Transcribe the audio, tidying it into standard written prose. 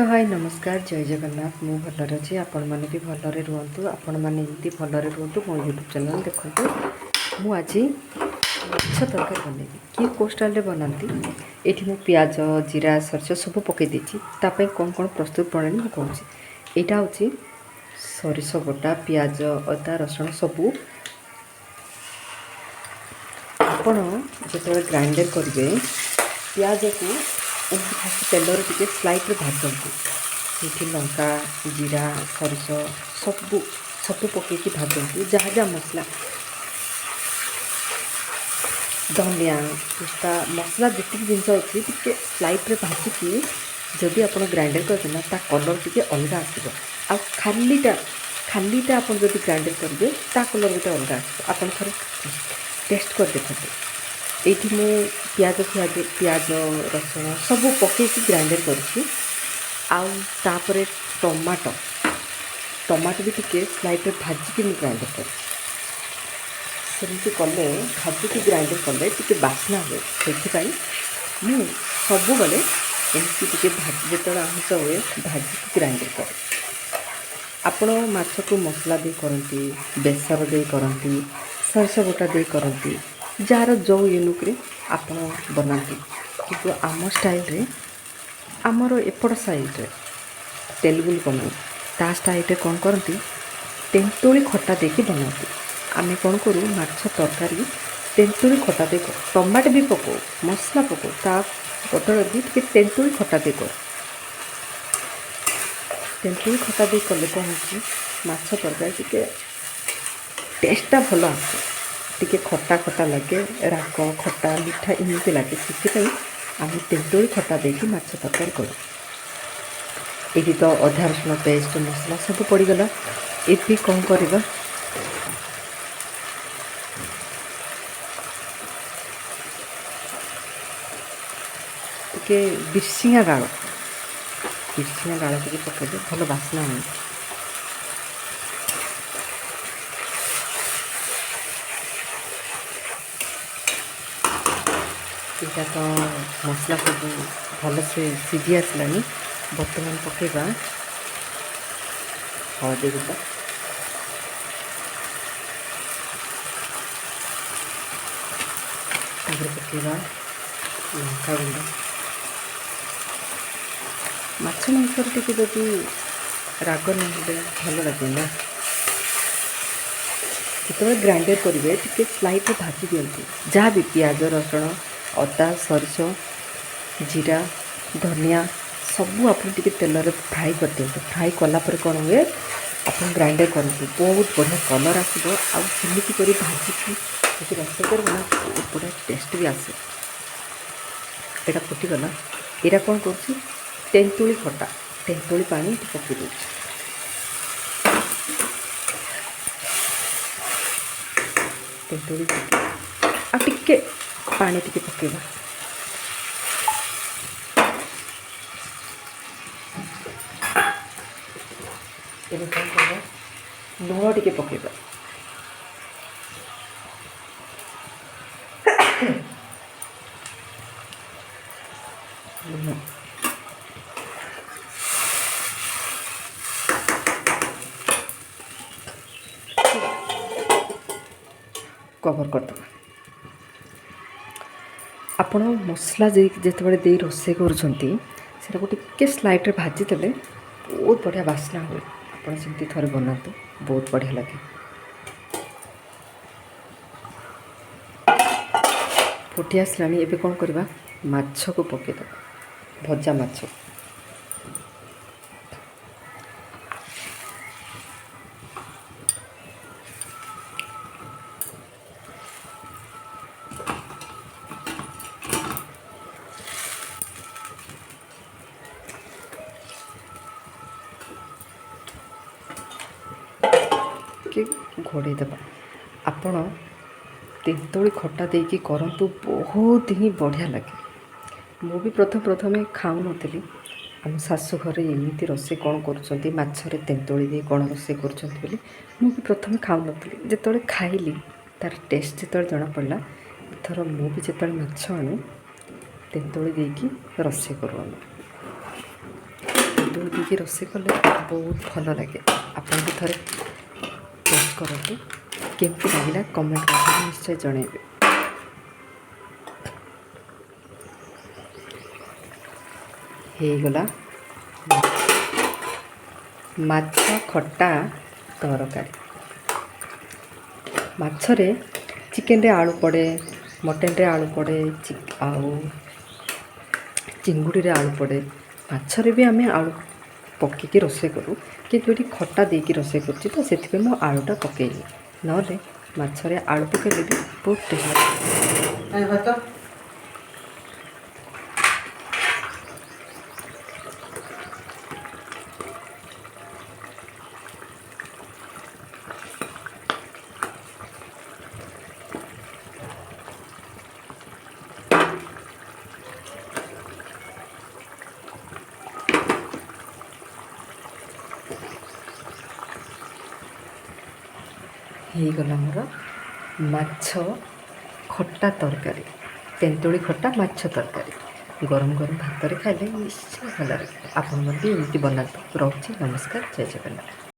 Hello hi नमस्कार जय जगन्नाथ मु भलरे अच्छी आपण मैंने भी भलरे रुहतु आपण मैंने एमती भलरे रुहतु मो यूट्यूब चैनल देखते मु आज माछ तरकारी बनैबी किए को स्टाइल बनाती ये मु पियाज जीरा सरस सब पकई देती कौन कौन प्रस्तुत प्रणाली मुझे कहूँ यहाँ हूँ सरिष बटा पियाज अदा रसुण सबू आपण जो ग्राइंडर करेंगे पियाज को एमती फास्ट तेलर टे स्लाइड्रे भाजती ये लंका जीरा सरिष सबू सब पकईकि भाजती जहाँ जहाँ मसला धनिया पिस्ता मसला जितनी जिनस अच्छी टे स्लाइड्रे भाजिकी जदि आप ग्राइंडर करदेना ता कलर टे अलग आसो आ खालीटा आप ग्राइंडर करेंगे ता कलर गोटे अलग आस आप थे टेस्ट कर देखते ये मु पियाज रसुण सब पकईकि ग्राइंडर कर टमाटो भी टिके स्लाइड्रे भाजिकी मुझे ग्राइंडर कर सेमती कले भाजिकी ग्राइंडर कले टिके बास्ना हुए से सब बेले एमती टे जो आमिष हुए भाजिकी ग्राइंडर कर आपण माछ को मसला दे करती बेसर दे करती सरस बटा दे करती जार जो यूनिक्रे आप बनाती किंतु आम स्टाइल रे आमर एपट साइड तेलुगु कमी ता स्टाइल कौन करती तेंतुली खटा देकी बनाती आमे कौन करूँ माछ तरकारी तेंतुली खटा दे टमाटो भी पकाऊ मसला पकाऊ ता बदल भी टे तेंतुली खटा दे कर तेंतुली खटा दे कले कौन हो माछ तरकारी टे टेस्टा भल आसे टिके खटा खटा लगे राग खटा मीठा एमती लगे से आम तेंतुली खटा देकी माछ तरकारी करूँ ये तो अधा रसुण पेस्ट मसला सब पड़गला ये कौन करवा टिके बिरसिंगा डाल टिके पकड़े भल बास्ना हुए यहाँ तो मसला सब भल से सीझी आसलानी बर्तमान पकेबा हलदी गुंड पकेबा लंका गुंड माछ मांसर टिके जदि राग ना भल लगे ना जो ग्राइंडर करेंगे टिके स्लाइड्रे भाजी दिंती जहाँ भी पियाज रसुण अदा सरिष जीरा धनिया सबू आप तेल फ्राए कर दिखाते फ्राए कलापर कौन हुए आप ग्राइंडर करते बहुत बढ़िया कलर आसो आमती कर भाजिकी रोषे कर बहुत बढ़िया टेस्ट भी आसे यहाँ फुटीगला यहाँ कौन कर तेंतुली खटा तेंतुली पानी पकई दूँ तेंतुली आ टिके पानी टिके पकेबा कौन करवा लुण टिके पकेबा लुण कवर करदे आपण मसला जिते दे रोसे कर स्लाइड्रे भाजी देले बहुत बढ़िया बास्ना हुए आप सेमती थे बनातु बहुत बढ़िया लगे फुटी आसला एबे कौन करवा माछ को पकेद भजा माछ कि घोड़े देवा आपण तेंतुली खटा देकी करंतु बहुत ही बढ़िया लगे मु भी प्रथम खाऊ नी आम शाशु घरे एमती रोसे कौन कर माछरे तेंतुली दे कौन रोसे कर भी प्रथम खाऊ नी जो खाइली तार टेस्ट जो जना पड़ा थर मु भी जो माछ आणु तेंतुली देकी रोसे करूँ ତେନ୍ତୁଳି ଦେଇକି ରୋଷେଇ କଲେ ବହୁତ ଭଲ ଲାଗେ। ଆପଣ ବି ଥରେ ଟେଷ୍ଟ କରନ୍ତୁ, କେମିତି ଲାଗିଲା କମେଣ୍ଟ କରି ନିଶ୍ଚୟ ଜଣାଇବେ। ହେଇଗଲା ମାଛ ଖଟା ତରକାରୀ। ମାଛରେ ଚିକେନରେ ଆଳୁ ପଡ଼େ, ମଟନରେ ଆଳୁ ପଡ଼େ, ଆଉ ଚିଙ୍ଗୁଡ଼ିରେ ଆଳୁ ପଡ଼େ। ମାଛରେ ବି ଆମେ ଆଳୁ ପକେଇକି ରୋଷେଇ କରୁ, କିନ୍ତୁ ଏଠି ଖଟା ଦେଇକି ରୋଷେଇ କରୁଛି ତ ସେଥିପାଇଁ ମୁଁ ଆଳୁଟା ପକେଇନି, ନହେଲେ ମାଛରେ ଆଳୁ ପକେଇଲେ ବି ବହୁତ ଟେଷ୍ଟ। ହେଇଗଲା ମୋର ମାଛ ଖଟା ତରକାରୀ, ତେନ୍ତୁଳି ଖଟା ମାଛ ତରକାରୀ। ଗରମ ଗରମ ଭାତରେ ଖାଇଲେ ନିଶ୍ଚୟ ଭଲ ଲାଗେ। ଆପଣମାନେ ବି ଏମିତି ବନାନ୍ତୁ। ରହୁଛି, ନମସ୍କାର, ଜୟ ଜଗନ୍ନାଥ।